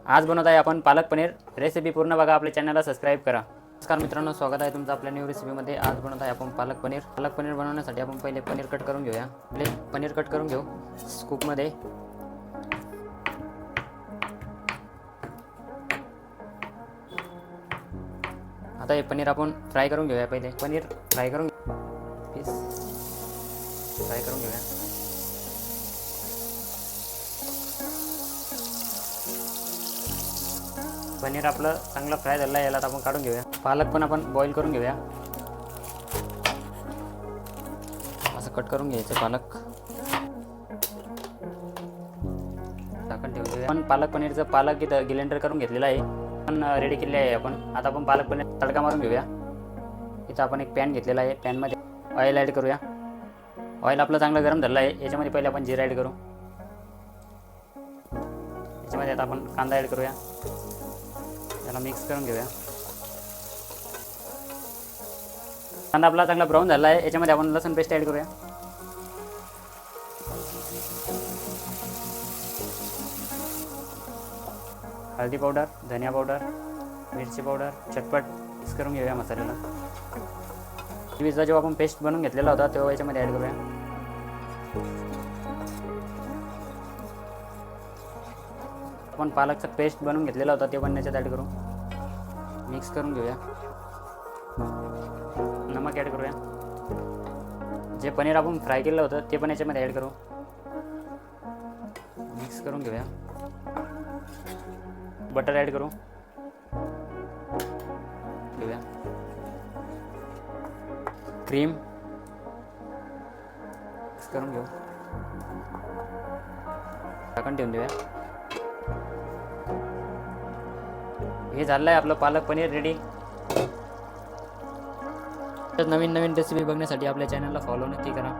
आज बनवत आहे आपण पालक पनीर रेसिपी। पूर्ण बघा, आपल्या चॅनलला सबस्क्राईब करा। नमस्कार मित्रांनो, स्वागत आहे तुमचं आपल्या न्यू रेसिपीमध्ये। आज बनवत आहे आपण पालक पनीर। पालक पनीर बनवण्यासाठी आपण पहिले पनीर कट करून घेऊया। पनीर कट करून घेऊ स्कूपमध्ये। आता हे पनीर आपण फ्राय करून घेऊया। पहिले पनीर फ्राय करून पीस फ्राय करून घेऊया। पनीर आपलं चांगलं फ्राय झालं आहे, याला आपण काढून घेऊया। पालक पण आपण बॉईल करून घेऊया। असं कट करून घ्यायचं पालक, झाकण ठेवून घेऊया। आपण पालक पनीरचं पालक इथं ग्राइंडर करून घेतलेलं आहे, पण रेडी केले आहे आपण। आता आपण पालक पनीर तडका मारून घेऊया। इथं आपण एक पॅन घेतलेला आहे, पॅनमध्ये ऑइल ॲड करूया। ऑइल आपलं चांगलं गरम झालं आहे, याच्यामध्ये पहिले आपण जिरा ॲड करू। याच्यामध्ये आता आपण कांदा ॲड करूया, त्याला मिक्स करून घेऊया। कांदा आपला चांगला ब्राऊन झाला आहे, याच्यामध्ये आपण लसूण पेस्ट ॲड करूया। हळदी पावडर, धनिया पावडर, मिरची पावडर, चटपट मिक्स करून घेऊया मसाल्याला। ग्रेव्हीचा जेव्हा आपण पेस्ट बनवून घेतलेला होता तेव्हा याच्यामध्ये ॲड करूया। आपण पालकचा पेस्ट बनवून घेतलेला होता ते पण याच्यात ॲड करू, मिक्स करून घेऊया। नमक ॲड करूया। जे पनीर आपण फ्राय केलं होतं ते पण याच्यामध्ये ॲड करू, मिक्स करून घेऊया। बटर ॲड करू घेऊया। क्रीम मिक्स करून घेऊ, झाकण ठेवून देऊया। हे झालं आहे आपलं पालक पनीर रेडी। नवीन नवीन रेसिपी बघण्यासाठी आपल्या चॅनलला फॉलो नक्की करा।